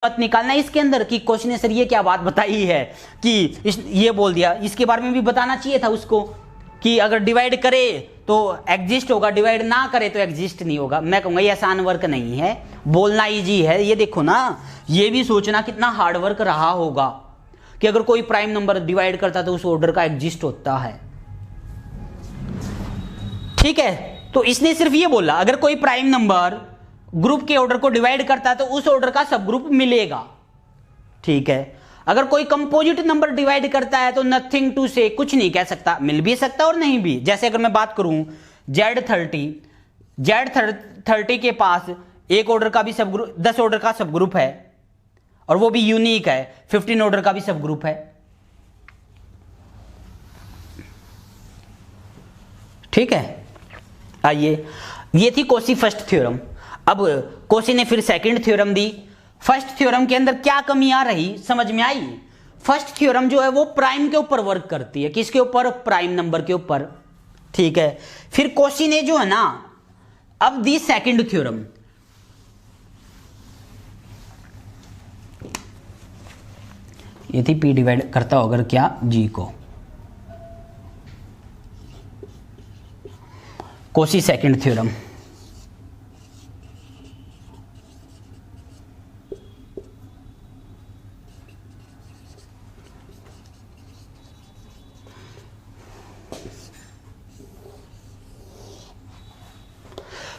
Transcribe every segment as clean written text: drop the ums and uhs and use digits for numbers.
मत निकालना इसके अंदर कि क्वेश्चन ने सर ये क्या बात बताई है कि ये बोल दिया, इसके बारे में भी बताना चाहिए था उसको कि अगर डिवाइड करे तो एग्जिस्ट होगा, डिवाइड ना करे तो एग्जिस्ट नहीं होगा। मैं कहूंगा ये आसान वर्क नहीं है, बोलना इजी है। ये देखो ना, ये भी सोचना कितना हार्ड वर्क रहा होगा कि अगर कोई प्राइम नंबर डिवाइड करता तो उस ऑर्डर का एग्जिस्ट होता है। ठीक है, तो इसने सिर्फ ये बोला अगर कोई प्राइम नंबर ग्रुप के ऑर्डर को डिवाइड करता है तो उस ऑर्डर का सब ग्रुप मिलेगा। ठीक है, अगर कोई कंपोजिट नंबर डिवाइड करता है तो नथिंग टू से, कुछ नहीं कह सकता, मिल भी सकता और नहीं भी। जैसे अगर मैं बात करूं Z30 के पास एक ऑर्डर का भी सब ग्रुप, 10 ऑर्डर का सब ग्रुप है और वो भी यूनिक है, 15 ऑर्डर का भी सब ग्रुप है। ठीक है, आइए, ये थी कोशी फर्स्ट थ्योरम। अब कोशी ने फिर सेकंड थ्योरम दी। फर्स्ट थ्योरम के अंदर क्या कमियां रही समझ में आई? फर्स्ट थ्योरम जो है वो प्राइम के ऊपर वर्क करती है। किसके ऊपर? प्राइम नंबर के ऊपर। ठीक है, फिर कोशी ने जो है ना अब दी सेकंड थ्योरम। ये थी P डिवाइड करता हो अगर क्या G को, Cauchy second theorem.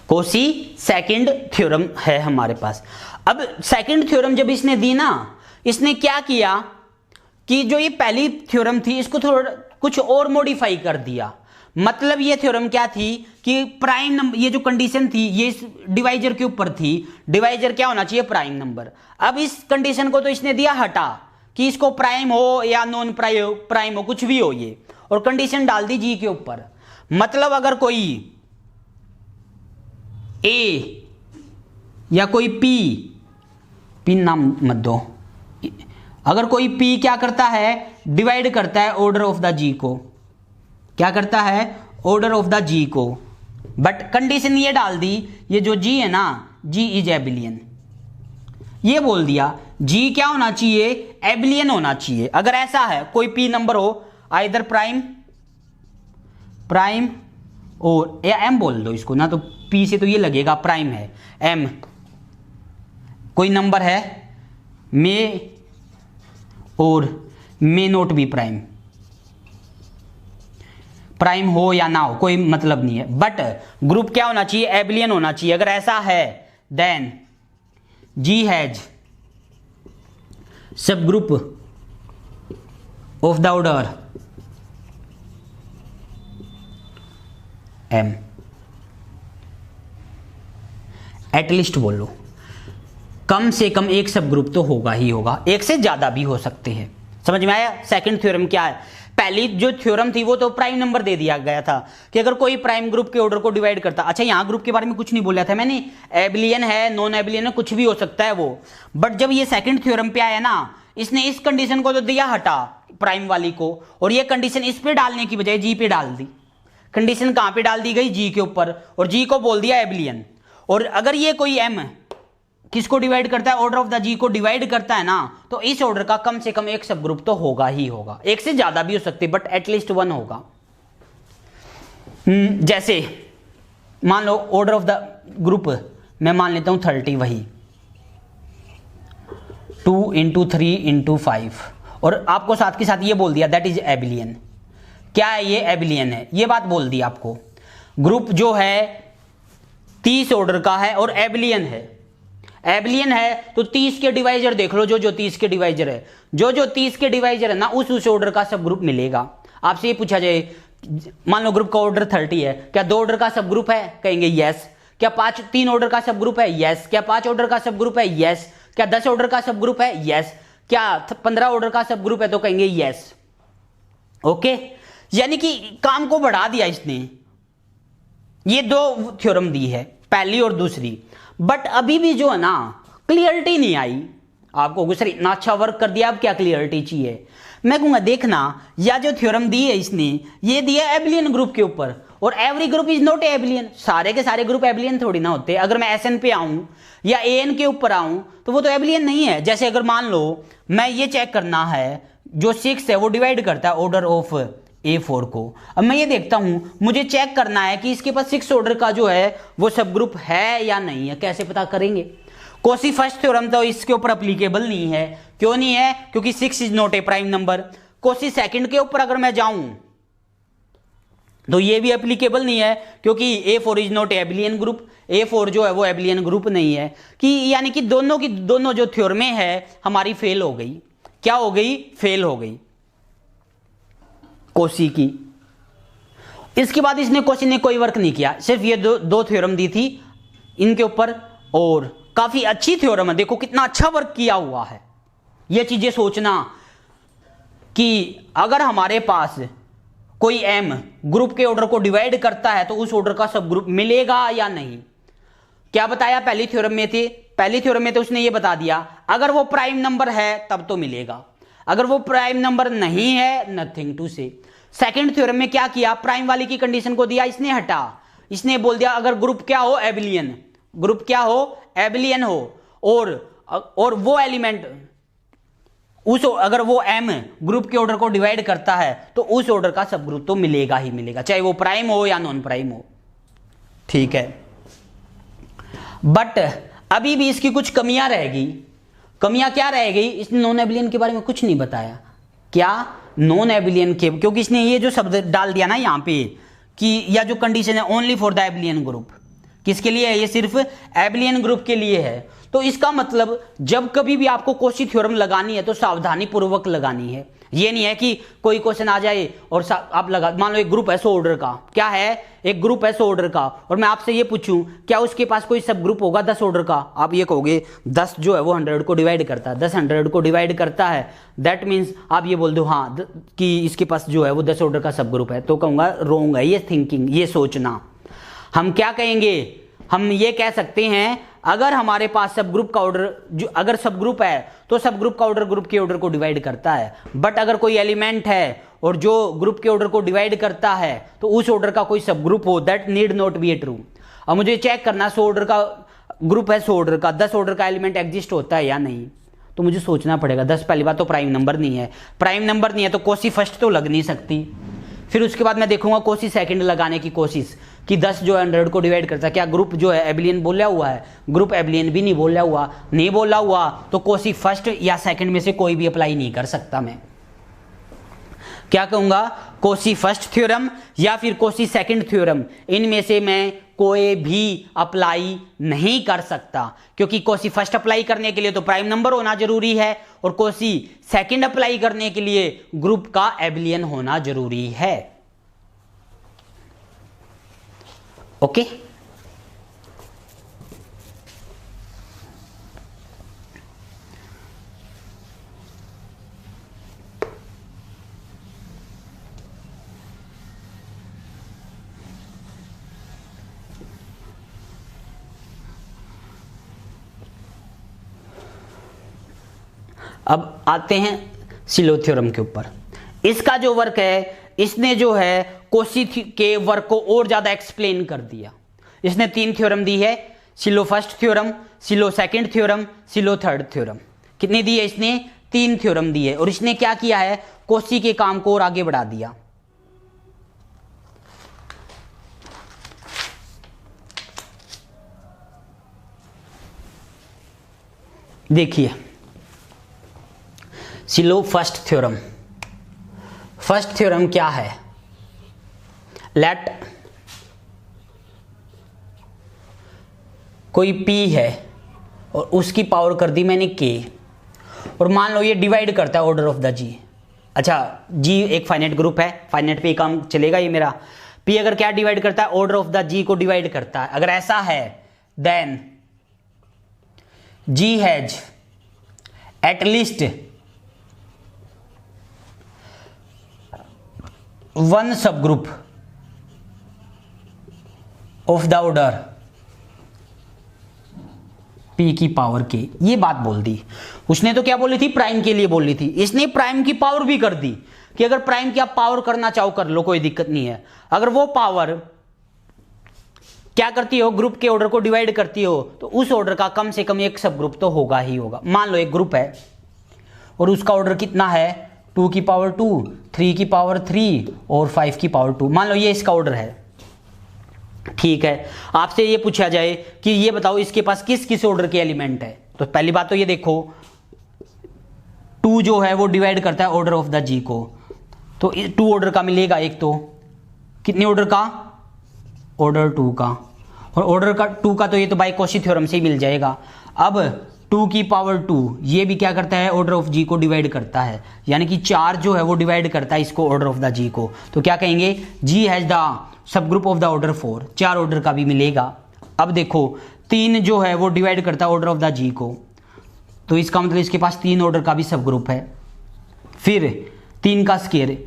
Cauchy second theorem है हमारे पास। अब सेकंड थ्योरम जब इसने दी ना, इसने क्या किया कि जो ये पहली थ्योरम थी इसको थोड़ा कुछ और मॉडिफाई कर दिया। मतलब ये थ्योरम क्या थी कि प्राइम नंबर, ये जो कंडीशन थी ये इस डिवाइजर के ऊपर थी, डिवाइजर क्या होना चाहिए? Prime number. अब इस कंडीशन को तो इसने दिया हटा कि इसको प्राइम हो या नॉन प्राइम हो, कुछ भी हो ये, और कंडीशन डाल दी जी के ऊपर। मतलब अगर कोई ए या कोई पी नाम मत दो, अगर कोई पी क्या करता है? डिवाइड करता है ऑर्डर ऑफ द जी को। क्या करता है? ऑर्डर ऑफ द जी को। बट कंडीशन ये डाल दी, ये जो जी है ना, जी इज एबिलियन। ये बोल दिया जी क्या होना चाहिए? एबिलियन होना चाहिए। अगर ऐसा है कोई पी नंबर हो, आइदर प्राइम और या एम बोल दो इसको ना, तो पी से तो ये लगेगा प्राइम है, एम कोई नंबर है, मे और मे नोट बी प्राइम, प्राइम हो या ना हो कोई मतलब नहीं है, बट ग्रुप क्या होना चाहिए? एबिलियन होना चाहिए। अगर ऐसा है देन जी हैज सब group of the order M. At least बोलो, कम से कम एक सब ग्रुप तो होगा ही होगा, एक से ज्यादा भी हो सकते हैं। समझ में आया? सेकंड थ्योरम क्या है? पहली जो थ्योरम थी वो तो प्राइम नंबर दे दिया गया था कि अगर कोई प्राइम ग्रुप के ऑर्डर को डिवाइड करता। अच्छा, यहां ग्रुप के बारे में कुछ नहीं बोला था मैंने, एबिलियन है, नॉन एबिलियन है, कुछ भी हो सकता है वो। बट जब ये सेकंड थ्योरम पे आया ना, इसने इस कंडीशन को तो दिया हटा प्राइम वाली को, और ये कंडीशन इस पे डालने की बजाय जी पे डाल दी। कंडीशन कहां पे डाल दी गई? जी के ऊपर, और जी को बोल दिया एबिलियन। और अगर ये कोई एम किसको डिवाइड करता है? ऑर्डर ऑफ द जी को डिवाइड करता है ना, तो इस ऑर्डर का कम से कम एक सब ग्रुप तो होगा ही होगा, एक से ज्यादा भी हो सकते बट एटलीस्ट वन होगा। जैसे मान लो ऑर्डर ऑफ द ग्रुप मैं मान लेता हूं 30, वही 2 × 3 × 5, और आपको साथ के साथ ये बोल दिया दैट इज एबिलियन। क्या है ये? एबिलियन है, ये बात बोल दी आपको। ग्रुप जो है 30 ऑर्डर का है और एबिलियन है। एबिलियन है तो 30 के डिवाइजर देख लो, जो 30 के डिवाइजर है, जो 30 के डिवाइजर है ना, उस ऑर्डर का सब ग्रुप मिलेगा। आपसे ये पूछा जाए, मान लो ग्रुप का ऑर्डर 30 है, क्या 2 ऑर्डर का सब ग्रुप है? कहेंगे यस। क्या 3 ऑर्डर का सब ग्रुप है? यस। क्या 5 ऑर्डर का सब ग्रुप है? यस। क्या 10 ऑर्डर का सब ग्रुप है? यस। क्या 15 ऑर्डर का सब ग्रुप है? तो कहेंगे यस। ओके, यानी कि काम को बढ़ा दिया इसने। ये 2 थ्योरम दी है, पहली और दूसरी। बट अभी भी जो है ना क्लियरिटी नहीं आई आपको। गुस्सा इतना अच्छा वर्क कर दिया, अब क्या क्लियरिटी चाहिए? मैं कहूंगा देखना या जो थ्योरम दी है इसने ये दिया एबिलियन ग्रुप के ऊपर, और एवरी ग्रुप इज नॉट एबिलियन, सारे के सारे ग्रुप एबिलियन थोड़ी ना होते। अगर मैं एस एन पे आऊं या ए एन के ऊपर आऊं तो वो तो एबिलियन नहीं है। जैसे अगर मान लो मैं ये चेक करना है जो 6 है वो डिवाइड करता है ऑर्डर ऑफ A4 को, अब मैं ये देखता हूं मुझे चेक करना है कि इसके पास 6 ऑर्डर का जो है वो सब ग्रुप है या नहीं है। कैसे पता करेंगे? कोसी फर्स्ट थ्योरम तो इसके ऊपर अप्लीकेबल नहीं है। क्यों नहीं है? क्योंकि 6 is not a prime number. Kosi second के ऊपर अगर मैं जाऊं तो ये भी एप्लीकेबल नहीं है, क्योंकि A4 is not abelian group, A4 जो है वो एबिलियन ग्रुप नहीं है। कि यानी कि दोनों की दोनों जो थ्योरमें है हमारी फेल हो गई। क्या हो गई? फेल हो गई कोसी की। इसके बाद इसने कोसी ने कोई वर्क नहीं किया, सिर्फ ये दो थ्योरम दी थी इनके ऊपर, और काफी अच्छी थ्योरम है। देखो कितना अच्छा वर्क किया हुआ है। ये चीजें सोचना कि अगर हमारे पास कोई एम ग्रुप के ऑर्डर को डिवाइड करता है तो उस ऑर्डर का सब ग्रुप मिलेगा या नहीं। क्या बताया पहली थ्योरम में थे? पहली थ्योरम में तो उसने ये बता दिया अगर वो प्राइम नंबर है तब तो मिलेगा, अगर वो प्राइम नंबर नहीं है नथिंग टू से। सेकंड थ्योरम में क्या किया? प्राइम वाली की कंडीशन को दिया, इसने हटा, इसने बोल दिया अगर ग्रुप क्या हो? एबिलियन। ग्रुप क्या हो? एबिलियन हो, और वो एलिमेंट उस अगर वो एम ग्रुप के ऑर्डर को डिवाइड करता है तो उस ऑर्डर का सब ग्रुप तो मिलेगा ही मिलेगा, चाहे वो प्राइम हो या नॉन प्राइम हो। ठीक है, बट अभी भी इसकी कुछ कमियां रहेगी। कमियां क्या रह गई? इसने नॉन एबिलियन के बारे में कुछ नहीं बताया। क्या? नॉन एबिलियन के, क्योंकि इसने ये जो शब्द डाल दिया ना यहाँ पे कि या जो कंडीशन है only for the abelian group, किसके लिए है? ये सिर्फ एबिलियन ग्रुप के लिए है। तो इसका मतलब जब कभी भी आपको कोशी थ्योरम लगानी है तो सावधानी पूर्वक लगानी है। ये नहीं है कि कोई क्वेश्चन आ जाए और आप लगा, मान लो एक ग्रुप है 100 ऑर्डर का, क्या है? एक ग्रुप है 100 ऑर्डर का, और मैं आपसे ये पूछूं क्या उसके पास कोई सब ग्रुप होगा 10 ऑर्डर का? आप ये कहोगे 10 जो है वो 100 को डिवाइड करता है, 10 100 को डिवाइड करता है, दैट मीन्स आप ये बोल दो हाँ कि इसके पास जो है वो 10 ऑर्डर का सब ग्रुप है। तो कहूंगा रोंग है ये थिंकिंग, ये सोचना। हम क्या कहेंगे? हम ये कह सकते हैं अगर हमारे पास सब ग्रुप का ऑर्डर जो अगर सब ग्रुप है तो सब ग्रुप का ऑर्डर ग्रुप के ऑर्डर को डिवाइड करता है, बट अगर कोई एलिमेंट है और जो ग्रुप के ऑर्डर को डिवाइड करता है तो उस ऑर्डर का कोई सब ग्रुप हो, that need not be A true. अब मुझे चेक करना 100 ऑर्डर का ग्रुप है, 100 ऑर्डर का 10 ऑर्डर का एलिमेंट एग्जिस्ट होता है या नहीं, तो मुझे सोचना पड़ेगा। 10 पहली बात तो प्राइम नंबर नहीं है, प्राइम नंबर नहीं है तो कोशी फर्स्ट तो लग नहीं सकती। फिर उसके बाद मैं देखूंगा कोशी सेकंड लगाने की कोशिश कि 10 जो है 100 को डिवाइड करता है, क्या ग्रुप जो है एबिलियन बोला हुआ है? ग्रुप एबिलियन भी नहीं बोला हुआ, नहीं बोला हुआ तो कोशी फर्स्ट या सेकंड में से कोई भी अप्लाई नहीं कर सकता। मैं क्या कहूंगा? कोशी फर्स्ट थ्योरम या फिर कोशी सेकंड थ्योरम, इनमें से मैं कोई भी अप्लाई नहीं कर सकता, क्योंकि कोशी फर्स्ट अप्लाई करने के लिए तो प्राइम नंबर होना जरूरी है और कोशी सेकंड अप्लाई करने के लिए ग्रुप का एबिलियन होना जरूरी है। ओके, अब आते हैं सिलो थ्योरम के ऊपर। इसका जो वर्क है, इसने जो है कोशी के वर्क को और ज्यादा एक्सप्लेन कर दिया। इसने 3 थ्योरम दी है, सिलो फर्स्ट थ्योरम, सिलो सेकंड थ्योरम, सिलो थर्ड थ्योरम। कितनी दी है इसने? 3 थ्योरम दी है। और इसने क्या किया है? कोशी के काम को और आगे बढ़ा दिया। देखिए सिलो फर्स्ट थ्योरम। फर्स्ट थ्योरम क्या है? लेट कोई P है और उसकी पावर कर दी मैंने K, और मान लो ये डिवाइड करता है ऑर्डर ऑफ द G। अच्छा, G एक फाइनाइट ग्रुप है, फाइनाइट पे काम चलेगा ये मेरा। P अगर क्या डिवाइड करता है? ऑर्डर ऑफ द G को डिवाइड करता है। अगर ऐसा है then G has at one subgroup of the order P की पावर के, ये बात बोल दी। उसने तो क्या बोली थी, प्राइम के लिए बोली थी, इसने प्राइम की पावर भी कर दी कि अगर प्राइम की आप पावर करना चाहो कर लो, कोई दिक्कत नहीं है। अगर वो पावर क्या करती हो, ग्रुप के ऑर्डर को डिवाइड करती हो, तो उस ऑर्डर का कम से कम एक सब ग्रुप तो होगा ही होगा। मान लो एक ग्रुप है और उसका ऑर्डर कितना है, 2 की पावर 2, 3 की पावर 3 और 5 की पावर 2। मान लो ये इसका ऑर्डर है, ठीक है। आपसे ये पूछा जाए कि ये बताओ इसके पास किस किस ऑर्डर के एलिमेंट है, तो पहली बात तो ये देखो 2 जो है वो डिवाइड करता है ऑर्डर ऑफ द जी को, तो 2 ऑर्डर का मिलेगा एक, तो कितने ऑर्डर का, ऑर्डर 2 का, और ऑर्डर का 2 का तो ये तो बाय कॉची थ्योरम से ही मिल जाएगा। अब 2 की पावर 2 ये भी क्या करता है, ऑर्डर ऑफ जी को डिवाइड करता है, यानी कि 4 जो है वो डिवाइड करता है इसको, ऑर्डर ऑफ द जी को, तो क्या कहेंगे, G has the sub group of the order 4, 4 order का भी मिलेगा। अब देखो 3 जो है वो डिवाइड करता है ऑर्डर ऑफ द जी को, तो इसका मतलब इसके पास 3 ऑर्डर का भी सब ग्रुप है। फिर 3 का स्क्वायर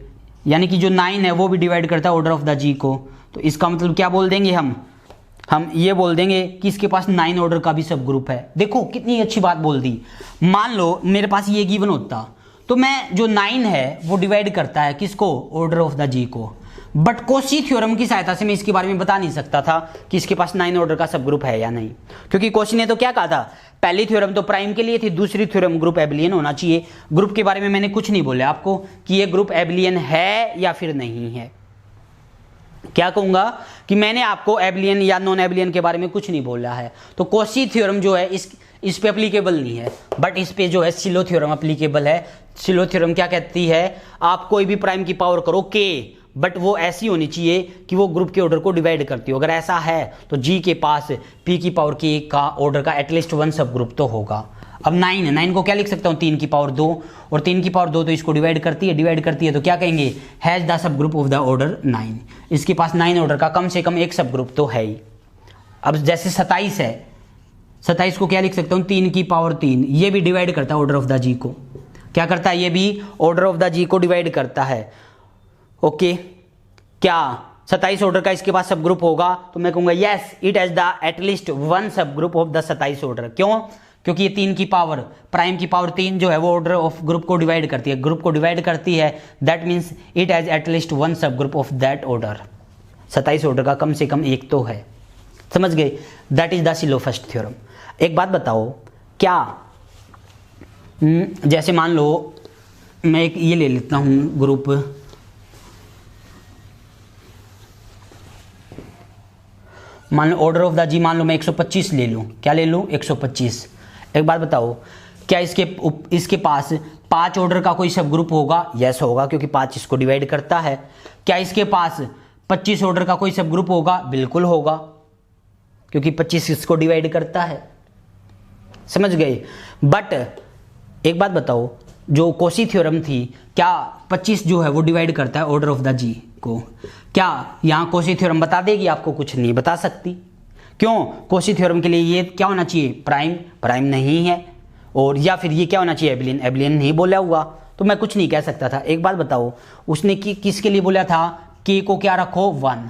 यानी कि जो 9 है वो भी डिवाइड करता है ऑर्डर ऑफ द जी को, तो इसका मतलब क्या बोल देंगे हम ये बोल देंगे कि इसके पास 9 ऑर्डर का भी सब ग्रुप है। देखो कितनी अच्छी बात बोल दी। मान लो मेरे पास ये गिवन होता तो मैं जो 9 है वो डिवाइड करता है किसको, ऑर्डर ऑफ द जी को, बट कॉची थ्योरम की सहायता से मैं इसके बारे में बता नहीं सकता था कि इसके पास 9 ऑर्डर का सब ग्रुप है या नहीं, क्योंकि कॉची ने तो क्या कहा था, पहली थ्योरम तो प्राइम के लिए थी, दूसरी थ्योरम ग्रुप एबिलियन होना चाहिए। ग्रुप के बारे में मैंने कुछ नहीं बोला आपको कि ये ग्रुप एबिलियन है या फिर नहीं है। क्या कहूंगा कि मैंने आपको एबिलियन या नॉन एबिलियन के बारे में कुछ नहीं बोला है। तो कॉची थ्योरम जो है इस पे एप्लीकेबल नहीं है, बट इस पे जो है सिलो थ्योरम एप्लीकेबल है। सिलो थ्योरम क्या कहती है, आप कोई भी प्राइम की पावर करो के, बट वो ऐसी होनी चाहिए कि वो ग्रुप के ऑर्डर को डिवाइड करती हो। अगर ऐसा है तो जी के पास पी की पावर के का ऑर्डर का एटलीस्ट 1 सब ग्रुप तो होगा। अब 9 है, 9 को क्या लिख सकता हूँ, 3 की पावर 2, और 3 की पावर 2 तो इसको डिवाइड करती है, तो क्या कहेंगे, has the sub group of the order 9। इसके पास 9 ऑर्डर का कम से कम एक सब ग्रुप तो है ही। अब जैसे 27 है, 27 को क्या लिख सकता हूँ, 3 की पावर 3, ये भी डिवाइड करता है ऑर्डर ऑफ द जी को। क्या करता है, ये भी ऑर्डर ऑफ द जी को डिवाइड करता है। ओके, क्या 27 ऑर्डर का इसके पास सब ग्रुप होगा, तो मैं कहूंगा yes it has the at least 1 सब ग्रुप ऑफ द 27 ऑर्डर। क्यों, क्योंकि ये 3 की पावर, प्राइम की पावर 3 जो है वो ऑर्डर ऑफ ग्रुप को डिवाइड करती है, ग्रुप को डिवाइड करती है, that means it has at least 1 सब group of that order. 27 order का कम से कम एक तो है, समझ गए, that is the Sylow first theorem. एक बात बताओ, क्या जैसे मान लो मैं एक ये ले लेता हूं ग्रुप, मान लो ऑर्डर ऑफ द जी, मान लो मैं 125 ले लूं, क्या ले लूं, 125। एक बात बताओ, क्या इसके पास 5 ऑर्डर का कोई सब ग्रुप होगा, यस होगा, क्योंकि 5 इसको डिवाइड करता है। क्या इसके पास 25 ऑर्डर का कोई सब ग्रुप होगा, बिल्कुल होगा, क्योंकि 25 इसको डिवाइड करता है, समझ गए। बट एक बात बताओ, जो कॉची थ्योरम थी, क्या 25 जो है वो डिवाइड करता है ऑर्डर ऑफ द जी को, क्या यहां कॉची थ्योरम बता देगी आपको, कुछ नहीं बता सकती। क्यों, कॉची थ्योरम के लिए ये क्या होना चाहिए, प्राइम नहीं है, और या फिर ये क्या होना चाहिए, एबिलियन नहीं बोला हुआ, तो मैं कुछ नहीं कह सकता था। एक बात बताओ, उसने किसके लिए बोला था, के को क्या रखो 1,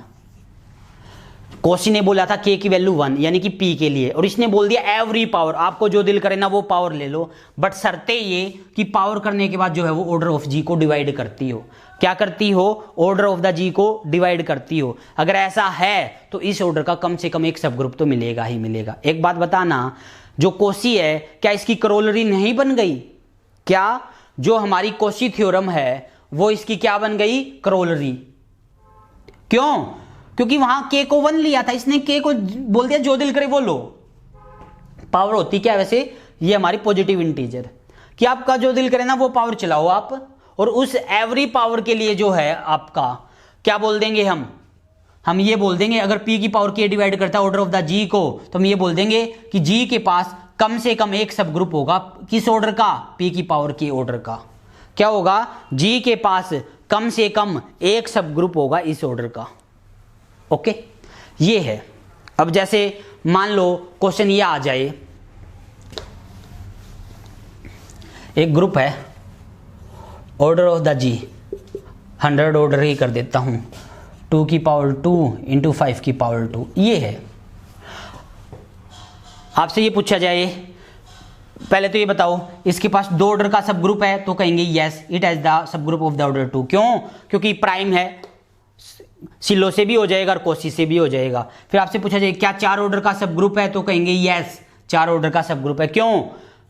कॉची ने बोला था के की वैल्यू 1 यानी कि पी के लिए, और इसने बोल दिया एवरी पावर, आपको जो दिल करे ना वो पावर ले लो, बट शर्ते ये कि पावर करने के बाद जो है वो ऑर्डर ऑफ जी को डिवाइड करती हो। क्या करती हो, ऑर्डर ऑफ द जी को डिवाइड करती हो। अगर ऐसा है तो इस ऑर्डर का कम से कम एक सब ग्रुप तो मिलेगा ही मिलेगा। एक बात बताना, जो कॉची है क्या इसकी करोलरी नहीं बन गई, क्या जो हमारी कॉची थ्योरम है वो इसकी क्या बन गई, करोलरी। क्यों, क्योंकि वहां के को 1 लिया था, इसने के को बोल दिया जो दिल करे वो लो। पावर होती क्या वैसे, ये हमारी पॉजिटिव इंटीजर, कि आपका जो दिल करे ना वो पावर चलाओ आप, और उस एवरी पावर के लिए जो है आपका क्या बोल देंगे, हम ये बोल देंगे, अगर पी की पावर के डिवाइड करता है ऑर्डर ऑफ द जी को, तो हम ये बोल देंगे कि जी के पास कम से कम एक सब ग्रुप होगा, किस ऑर्डर का, पी की पावर के ऑर्डर का। क्या होगा, जी के पास कम से कम एक सब ग्रुप होगा इस ऑर्डर का। ओके, ये है। अब जैसे मान लो क्वेश्चन ये आ जाए, एक ग्रुप है, order of the G 100 order ही कर देता हूं, 2 की पावर 2 इंटू 5 की पावर 2, ये है। आपसे ये पूछा जाए, पहले तो ये बताओ इसके पास दो ऑर्डर का सब ग्रुप है, तो कहेंगे yes it has the sub group of the order 2। क्यों? क्योंकि प्राइम है, सिलो से भी हो जाएगा और कोसी से भी हो जाएगा। फिर आपसे पूछा जाए क्या 4 ऑर्डर का सब ग्रुप है, तो कहेंगे यस 4 ऑर्डर का सब ग्रुप है। क्यों?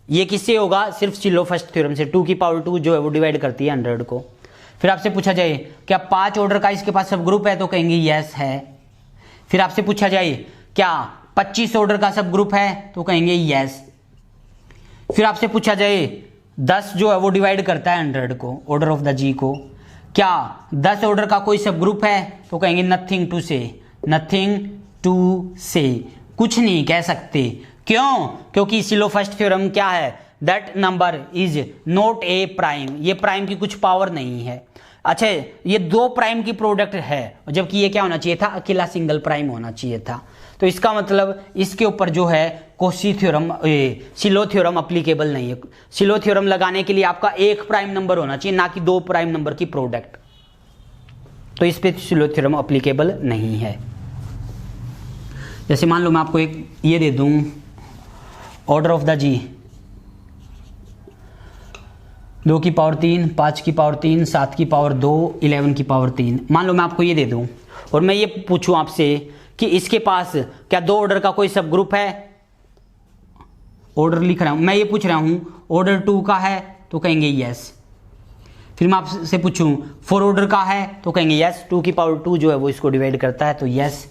ये किससे होगा? सिर्फ सिलो फर्स्ट थ्योरम से। 2 की पावर 2 जो है वो डिवाइड करती है 100 को। फिर आपसे पूछा जाए क्या 5 ऑर्डर का इसके पास सब ग्रुप है, तो कहेंगे यस है। फिर आपसे पूछा जाए क्या 25 ऑर्डर का सब ग्रुप है, तो कहेंगे यस। फिर आपसे पूछा जाए 10 जो है वो डिवाइड करता है 100 को, ऑर्डर ऑफ द जी को, क्या 10 ऑर्डर का कोई सब ग्रुप है, तो कहेंगे नथिंग टू से, नथिंग टू से, कुछ नहीं कह सकते। क्यों? क्योंकि सिलो फर्स्ट थ्योरम क्या है? That number is not a prime, ये प्राइम की कुछ पावर नहीं है। अच्छा, ये 2 प्राइम की प्रोडक्ट है, जबकि ये क्या होना चाहिए था? अकेला सिंगल प्राइम होना चाहिए था। तो इसका मतलब इसके ऊपर जो है कोशी थ्योरम, सिलो थ्योरम अप्लीकेबल नहीं है। सिलो थ्योरम लगाने के लिए आपका 1 प्राइम नंबर होना चाहिए, ना कि 2 प्राइम नंबर की प्रोडक्ट। तो इस पे सिलो थ्योरम अप्लीकेबल नहीं है। जैसे मान लो मैं आपको एक ये दे दूं, ऑर्डर ऑफ द जी 2 की पावर 3, 5 की पावर 3, 7 की पावर 2, 11 की पावर 3। मान लो मैं आपको ये दे दूं और मैं ये पूछूं आपसे कि इसके पास क्या 2 ऑर्डर का कोई सब ग्रुप है? ऑर्डर लिख रहा हूं, मैं ये पूछ रहा हूं ऑर्डर 2 का है, तो कहेंगे यस। फिर मैं आपसे पूछूं 4 ऑर्डर का है, तो कहेंगे यस, 2 की पावर 2 जो है वो इसको डिवाइड करता है, तो यस।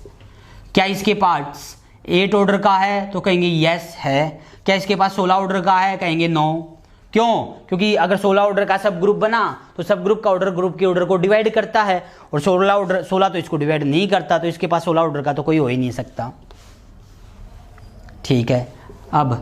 क्या इसके पास 8 ऑर्डर का है, तो कहेंगे यस है। क्या इसके पास 16 ऑर्डर का है, कहेंगे नो। क्यों? क्योंकि अगर 16 ऑर्डर का सब ग्रुप बना तो सब ग्रुप का ऑर्डर ग्रुप के ऑर्डर को डिवाइड करता है, और 16 तो इसको डिवाइड नहीं करता, तो इसके पास 16 ऑर्डर का तो कोई हो ही नहीं सकता। ठीक है, अब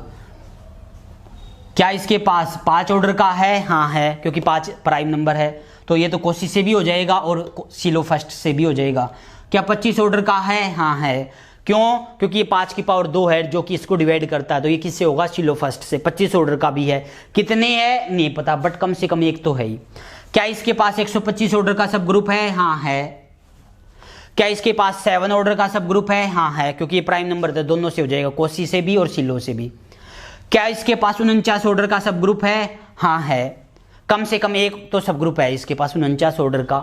क्या इसके पास 5 ऑर्डर का है? हाँ है, क्योंकि 5 प्राइम नंबर है, तो ये तो कोशी से भी हो जाएगा और सिलो फर्स्ट से भी हो जाएगा। क्या 25 ऑर्डर का है? हाँ है। क्यों? क्योंकि ये 5 की पावर 2 है जो कि इसको डिवाइड करता है, तो ये किससे होगा? सिलो फर्स्ट से। 25 ऑर्डर का भी है, कितने है नहीं पता, बट कम से कम एक तो है ही। क्या इसके पास 125 ऑर्डर का सब ग्रुप है? हाँ है। क्या इसके पास 7 ऑर्डर का सब ग्रुप है? हाँ है, क्योंकि ये प्राइम नंबर है, दोनों से हो जाएगा, कोशी से भी और सिलो से भी। क्या इसके पास 49 ऑर्डर का सब ग्रुप है? हाँ है, कम से कम एक तो सब ग्रुप है इसके पास 49 ऑर्डर का।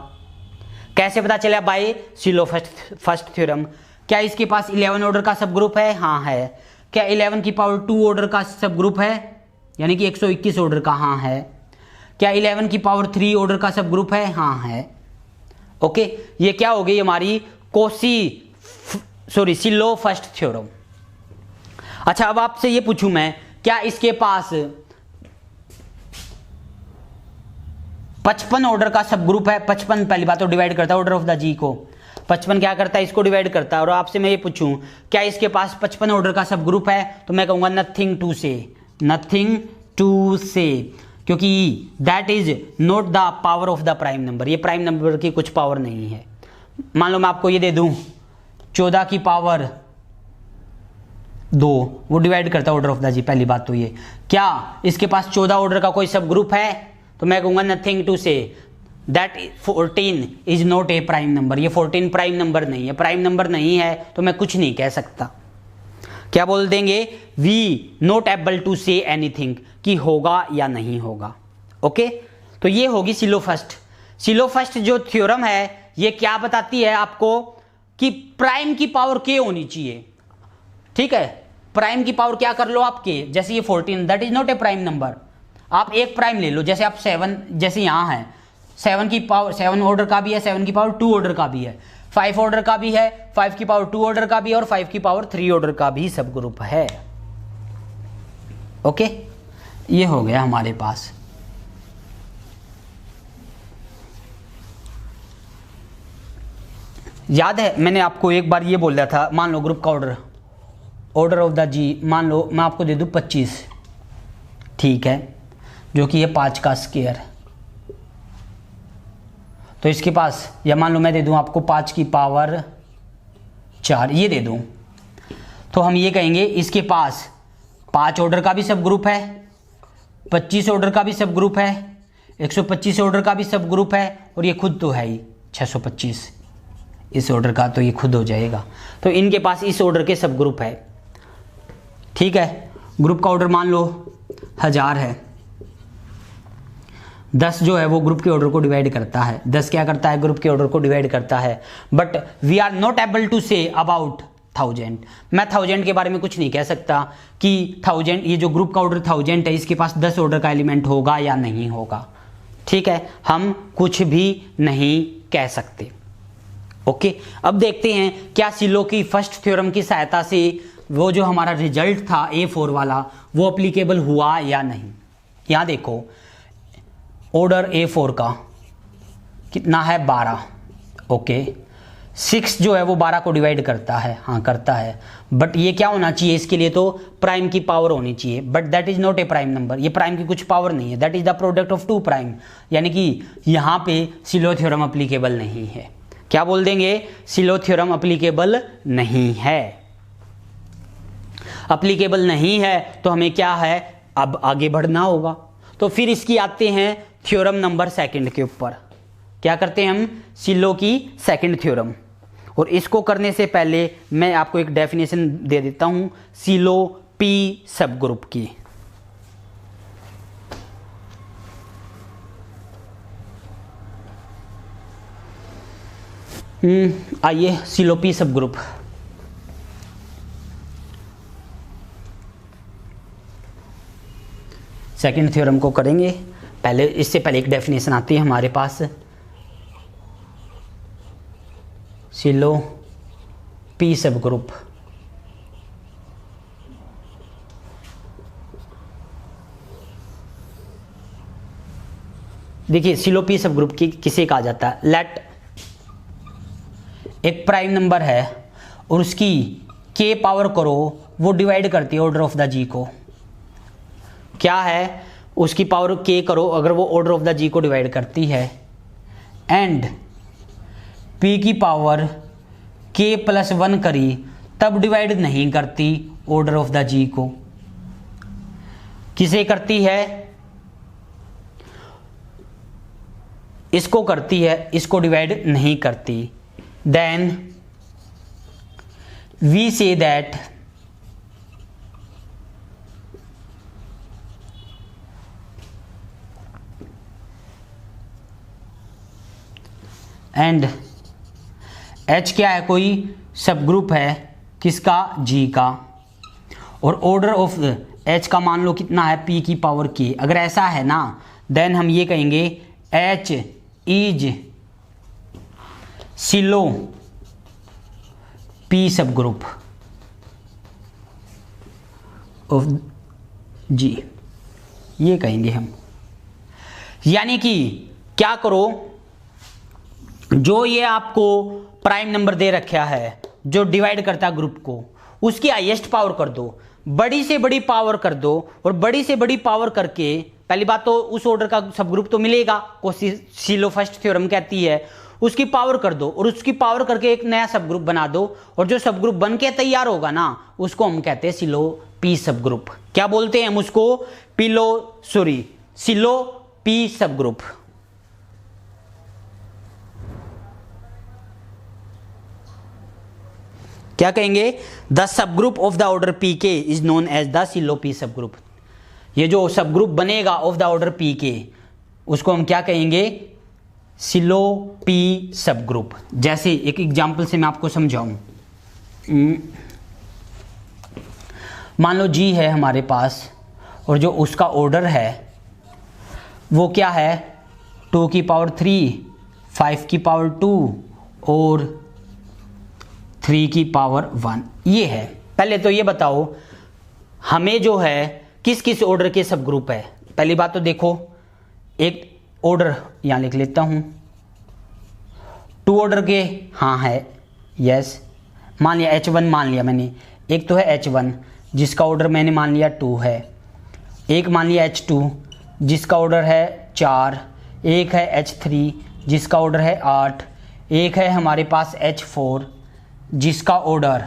कैसे पता चला? बाय सिलो फर्स्ट थ्योरम। क्या इसके पास 11 ऑर्डर का सब ग्रुप है? हाँ है। क्या 11 की पावर 2 ऑर्डर का सब ग्रुप है, यानी कि 121 ऑर्डर का? हाँ है। क्या 11 की पावर 3 ऑर्डर का सब ग्रुप है? हाँ है। ओके, ये क्या हो गई हमारी सिलो फर्स्ट थ्योरम। अच्छा, अब आपसे ये पूछूं मैं, क्या इसके पास 55 ऑर्डर का सब ग्रुप है? 55 पहली बात तो डिवाइड करता है ऑर्डर ऑफ द जी को, 55 क्या करता है? इसको डिवाइड करता है। और आपसे मैं ये पूछूं क्या इसके पास 55 ऑर्डर का सब ग्रुप है, तो मैं कहूंगा नथिंग टू से, नथिंग टू से, क्योंकि that is not the power of the prime number, ये प्राइम नंबर की कुछ पावर नहीं है। मान लो मैं आपको ये दे दूं 14 की पावर 2, वो डिवाइड करता है ऑर्डर ऑफ द जी। पहली बात तो ये, क्या इसके पास 14 ऑर्डर का कोई सब ग्रुप है, तो मैं कहूंगा nothing to say that 14 is not a prime number, ये 14 प्राइम नंबर नहीं है, प्राइम नंबर नहीं है, तो मैं कुछ नहीं कह सकता। क्या बोल देंगे? We not able to say anything, कि होगा या नहीं होगा। ओके, तो ये होगी सिलो फर्स्ट। सिलो फर्स्ट जो थ्योरम है ये क्या बताती है आपको कि प्राइम की पावर के होनी चाहिए। ठीक है, प्राइम की पावर क्या कर लो आपके, जैसे ये 14 that is not a prime number, आप एक प्राइम ले लो, जैसे आप 7, जैसे यहां है 7 की पावर 7 ऑर्डर का भी है, 7 की पावर 2 ऑर्डर का भी है, 5 ऑर्डर का भी है, 5 की पावर 2 ऑर्डर का भी है, और 5 की पावर 3 ऑर्डर का भी सब ग्रुप है। ओके, ये हो गया हमारे पास। याद है मैंने आपको एक बार ये बोल दिया था, मान लो ग्रुप का ऑर्डर ऑफ द जी, मान लो मैं आपको दे दूं 25, ठीक है, जो कि ये 5 का स्क्वायर, तो इसके पास, या मान लो मैं दे दूं आपको 5 की पावर 4, ये दे दूं, तो हम ये कहेंगे इसके पास 5 ऑर्डर का भी सब ग्रुप है, 25 ऑर्डर का भी सब ग्रुप है, 125 ऑर्डर का भी सब ग्रुप है, और ये खुद तो है ही 625 इस ऑर्डर का, तो ये खुद हो जाएगा। तो इनके पास इस ऑर्डर के सब ग्रुप है। ठीक है, ग्रुप का ऑर्डर मान लो 1000 है। 10 जो है वो ग्रुप के ऑर्डर को डिवाइड करता है। 10 क्या करता है? ग्रुप के ऑर्डर को डिवाइड करता है। But we are not able to say about 1000। मैं 1000 के बारे में कुछ नहीं कह सकता कि 1000, ये जो ग्रुप का ऑर्डर 1000 है, इसके पास 10 ऑर्डर का एलिमेंट होगा या नहीं होगा। ठीक है, हम कुछ भी नहीं कह सकते। ओके, अब देखते हैं क्या सिलो की फर्स्ट थ्योरम की सहायता से वो जो हमारा रिजल्ट था A4 वाला वो अप्लीकेबल हुआ या नहीं। यहां देखो, ऑर्डर A4 का कितना है? 12। ओके, 6 जो है वो 12 को डिवाइड करता है, हाँ करता है। बट ये क्या होना चाहिए? इसके लिए तो प्राइम की पावर होनी चाहिए, but that is not a prime number. ये प्राइम की कुछ पावर नहीं है, that is the product of 2 prime. यानी कि यहाँ पे सिलो थ्योरम अप्लीकेबल नहीं है। क्या बोल देंगे? सिलो थ्योरम अप्लीकेबल नहीं है। अप्लीकेबल नहीं है तो हमें क्या है, अब आगे बढ़ना होगा। तो फिर इसकी आते हैं थ्योरम नंबर सेकंड के ऊपर। क्या करते हैं हम? सिलो की सेकंड थ्योरम। और इसको करने से पहले मैं आपको एक डेफिनेशन दे देता हूं सिलो पी सब ग्रुप की। आइए, सिलो P sub group. Second theorem को करेंगे। पहले इससे पहले एक डेफिनेशन आती है हमारे पास, सिलो पी सब ग्रुप। देखिए, सिलो पी सब ग्रुप की किसे कहा जाता है? लेट एक प्राइम नंबर है और उसकी के पावर करो, वो डिवाइड करती है ऑर्डर ऑफ द जी को। क्या है? उसकी पावर के करो, अगर वो ऑर्डर ऑफ द जी को डिवाइड करती है, एंड पी की पावर के प्लस 1 करी तब डिवाइड नहीं करती ऑर्डर ऑफ द जी को। किसे करती है? इसको करती है, इसको डिवाइड नहीं करती। Then we say that and H क्या है? कोई सब ग्रुप है, किसका? G का। और ऑर्डर ऑफ H का मान लो कितना है? P की पावर K। अगर ऐसा है ना, देन हम ये कहेंगे H इज सिलो P सब ग्रुप ऑफ G, ये कहेंगे हम। यानी कि क्या करो, जो ये आपको प्राइम नंबर दे रखा है जो डिवाइड करता है ग्रुप को, उसकी हाईएस्ट पावर कर दो, बड़ी से बड़ी पावर कर दो, और बड़ी से बड़ी पावर करके पहली बात तो उस ऑर्डर का सब ग्रुप तो मिलेगा, को सिलो फर्स्ट थ्योरम कहती है। उसकी पावर कर दो और उसकी पावर करके एक नया सब ग्रुप बना दो, और जो सब ग्रुप बन के तैयार होगा ना, उसको हम कहते हैं सिलो पी सब ग्रुप। क्या बोलते हैं हम उसको? Sylow P sub group. क्या कहेंगे? The sub group of the order P के is known as the Sylow P sub group. ये जो सब ग्रुप बनेगा ऑफ द ऑर्डर पी के, उसको हम क्या कहेंगे? सिलो पी सब ग्रुप। जैसे एक एग्जांपल से मैं आपको समझाऊं, मान लो जी है हमारे पास, और जो उसका ऑर्डर है वो क्या है? 2 की पावर 3, 5 की पावर 2 और 3 की पावर 1, ये है। पहले तो ये बताओ हमें जो है किस किस ऑर्डर के सब ग्रुप है। पहली बात तो देखो, एक ऑर्डर यहां लिख लेता हूं, 2 ऑर्डर के, हाँ है, यस। मान लिया H1, मान लिया मैंने, एक तो है H1 जिसका ऑर्डर मैंने मान लिया 2 है, एक मान लिया H2 जिसका ऑर्डर है 4, एक है H3 जिसका ऑर्डर है 8, एक है हमारे पास H4 जिसका ऑर्डर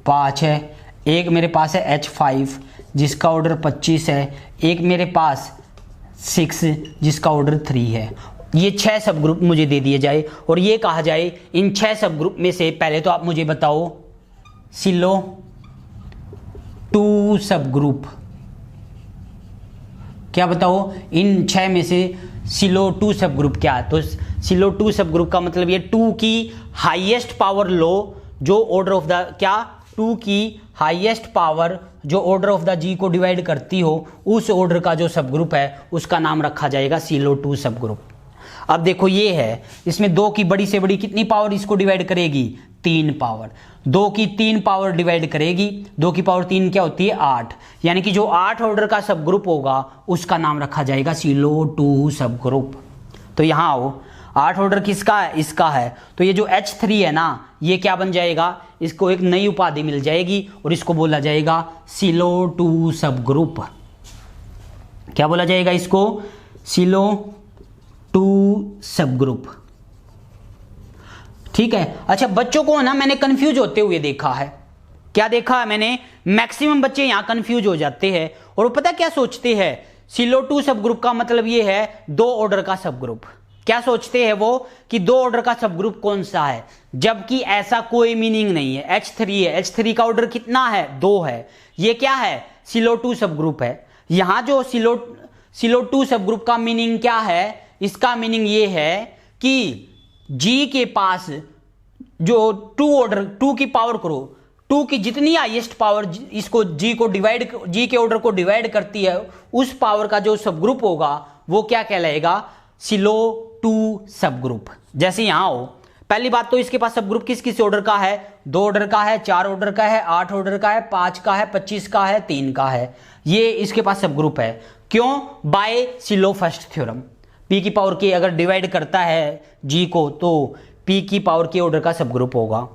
5 है, एक मेरे पास है H5 जिसका ऑर्डर 25 है, एक मेरे पास 6 जिसका ऑर्डर 3 है। ये 6 सब ग्रुप मुझे दे दिए जाए और ये कहा जाए इन 6 सब ग्रुप में से पहले तो आप मुझे बताओ सिलो 2 सब ग्रुप। क्या बताओ इन 6 में से सिलो 2 सब ग्रुप क्या है? तो सिलो 2 सब ग्रुप का मतलब ये 2 की हाईएस्ट पावर लो जो ऑर्डर ऑफ द क्या 2 की हाईएस्ट पावर जो ऑर्डर ऑफ द जी को डिवाइड करती हो उस ऑर्डर का जो सब ग्रुप है उसका नाम रखा जाएगा सिलो 2 सब ग्रुप। अब देखो ये है, इसमें 2 की बड़ी से बड़ी कितनी पावर इसको डिवाइड करेगी? 3 पावर। 2 की 3 पावर डिवाइड करेगी, 2 की पावर 3 क्या होती है? 8। यानी कि जो 8 ऑर्डर का सब ग्रुप होगा उसका नाम रखा जाएगा सिलो 2 सब ग्रुप। तो यहाँ आओ, 8 ऑर्डर किसका है? इसका है। तो ये जो H3 है ना, ये क्या बन जाएगा? इसको एक नई उपाधि मिल जाएगी और इसको बोला जाएगा सिलो 2 सब ग्रुप। क्या बोला जाएगा इसको? सिलो 2 सब ग्रुप। ठीक है। अच्छा, बच्चों को ना मैंने कंफ्यूज होते हुए देखा है। क्या देखा है मैंने? मैक्सिमम बच्चे यहां कंफ्यूज हो जाते हैं और वो पता क्या सोचते हैं? सिलो 2 सब ग्रुप का मतलब ये है 2 ऑर्डर का सब ग्रुप। क्या सोचते हैं वो कि 2 ऑर्डर का सब ग्रुप कौन सा है, जबकि ऐसा कोई मीनिंग नहीं है। H3 है, H3 का ऑर्डर कितना है? 2 है। ये क्या है? सिलो 2 सब ग्रुप है। यहां जो सिलो 2 सब ग्रुप का मीनिंग क्या है? इसका मीनिंग ये है कि जी के पास जो 2 ऑर्डर 2 की पावर करो, 2 की जितनी हाईएस्ट पावर इसको जी के ऑर्डर को डिवाइड करती है उस पावर का जो सब ग्रुप होगा वो क्या कहलाएगा? सिलो 2 सब ग्रुप। जैसे यहां हो, पहली बात तो इसके पास सब ग्रुप किस किस ऑर्डर का है? 2 ऑर्डर का है, 4 ऑर्डर का है, 8 ऑर्डर का है, 5 का है, 25 का है, 3 का है। ये इसके पास सब ग्रुप है। क्यों? बाय सिलो फर्स्ट थ्योरम। पी की पावर के अगर डिवाइड करता है जी को तो पी की पावर के ऑर्डर का सब ग्रुप होगा।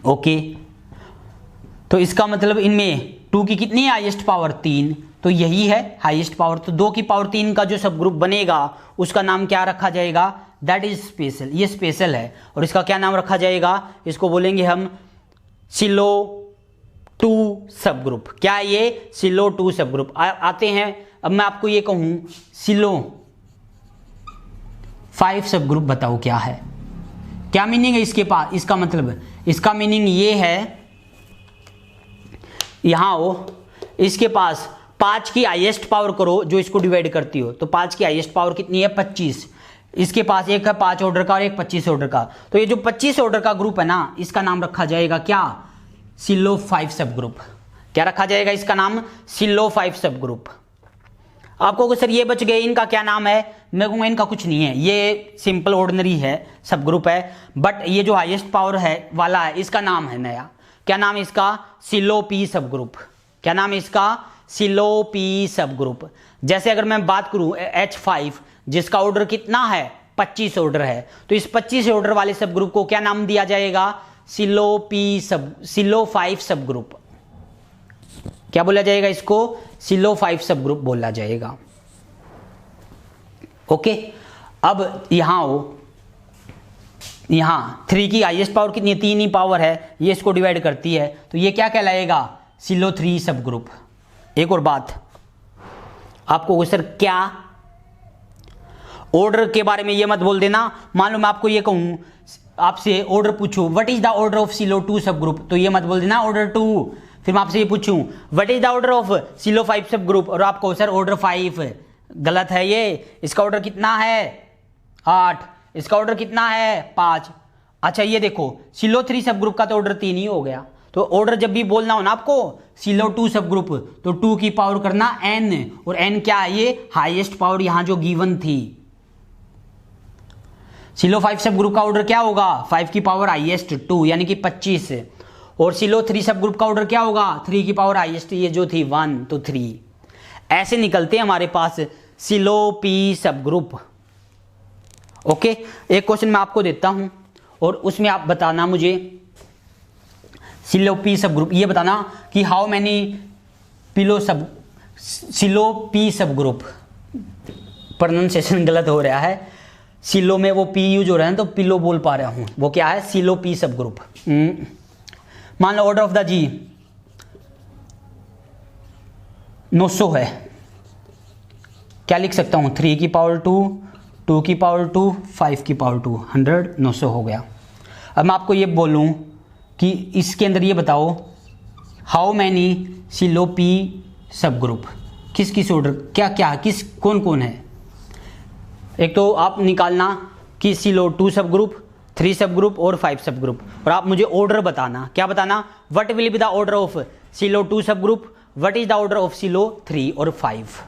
ओके, तो इसका मतलब इनमें 2 की कितनी हाईएस्ट पावर? 3। तो यही है हाईएस्ट पावर। तो 2 की पावर 3 का जो सब ग्रुप बनेगा उसका नाम क्या रखा जाएगा? That is special. ये स्पेशल है और इसका क्या नाम रखा जाएगा? इसको बोलेंगे हम सिलो 2 सब ग्रुप। क्या ये? सिलो 2 सब ग्रुप। आते हैं, अब मैं आपको ये कहूं सिलो 5 सब ग्रुप बताओ क्या है? क्या मीनिंग है इसके पास? इसका मतलब इसका मीनिंग ये है, यहां हो, इसके पास 5 की हाईएस्ट पावर करो जो इसको डिवाइड करती हो, तो 5 की हाईएस्ट पावर कितनी है? 25। इसके पास एक है 5 ऑर्डर का और एक 25 ऑर्डर का। तो ये जो 25 ऑर्डर का ग्रुप है ना, इसका नाम रखा जाएगा क्या? सिलो 5 सब ग्रुप। क्या रखा जाएगा इसका नाम? सिलो 5 सब ग्रुप। आपको सर ये बच गए, इनका क्या नाम है? मैं कहूँगा इनका कुछ नहीं है, ये सिंपल ऑर्डिनरी है सब ग्रुप है। बट ये जो हाईएस्ट पावर है वाला है, इसका नाम है नया। क्या नाम है इसका? सिलो पी सब ग्रुप। क्या नाम है इसका? सिलो पी सब ग्रुप। जैसे अगर मैं बात करूं H5 जिसका ऑर्डर कितना है? 25 ऑर्डर है, तो इस 25 ऑर्डर वाले सब ग्रुप को क्या नाम दिया जाएगा? सिलो 5 सब ग्रुप। क्या बोला जाएगा इसको? सिलो 5 सब ग्रुप बोला जाएगा। ओके, अब यहां हो, यहां 3 की हाईएस्ट पावर कितनी है? 3 ही पावर है, ये इसको डिवाइड करती है, तो ये क्या कहलाएगा? सिलो 3 सब ग्रुप। एक और बात आपको, सर क्या ऑर्डर के बारे में ये मत बोल देना। मान लो मैं आपको ये कहूं, आपसे ऑर्डर पूछूं what is the order of Sylow 2 sub group, तो ये मत बोल देना ऑर्डर 2। फिर मैं आपसे ये पूछूं what is the order of Sylow 5 sub group, और आपको सर ऑर्डर 5, गलत है ये। इसका ऑर्डर कितना है? 8। इसका ऑर्डर कितना है? 5। अच्छा ये देखो, सिलो 3 सब ग्रुप का तो ऑर्डर 3 ही हो गया। तो ऑर्डर जब भी बोलना हो ना आपको सिलो 2 सब ग्रुप, तो 2 की पावर करना n, और n क्या है? ये हाईएस्ट पावर यहां जो गिवन थी। सिलो 5 सब ग्रुप का ऑर्डर क्या होगा? 5 की पावर हाईएस्ट 2 यानी कि 25। और सिलो 3 सब ग्रुप का ऑर्डर क्या होगा? 3 की पावर हाईएस्ट ये जो थी 1, तो 3। ऐसे निकलते हैं हमारे पास सिलो पी सब ग्रुप। ओके, एक क्वेश्चन मैं आपको देता हूं और उसमें आप बताना मुझे सिलो पी सब ग्रुप, ये बताना कि how many slow P sub group. Pronunciation गलत हो रहा है, सिलो में वो पी यूज हो रहा है तो पिलो बोल पा रहा हूं। वो क्या है? सिलो पी सब ग्रुप। मान लो ऑर्डर ऑफ द जी 900 है, क्या लिख सकता हूं? 3 की पावर 2, 2 की पावर 2, 5 की पावर 2, 100, 900 हो गया। अब मैं आपको ये बोलूं कि इसके अंदर ये बताओ how many slow P sub group, किस किस ऑर्डर, क्या क्या किस कौन कौन है। एक तो आप निकालना कि सिलो 2 सब ग्रुप, 3 सब ग्रुप और 5 सब ग्रुप, और आप मुझे ऑर्डर बताना। क्या बताना? What will be the order of Sylow 2 sub group, what is the order of Sylow 3 और 5।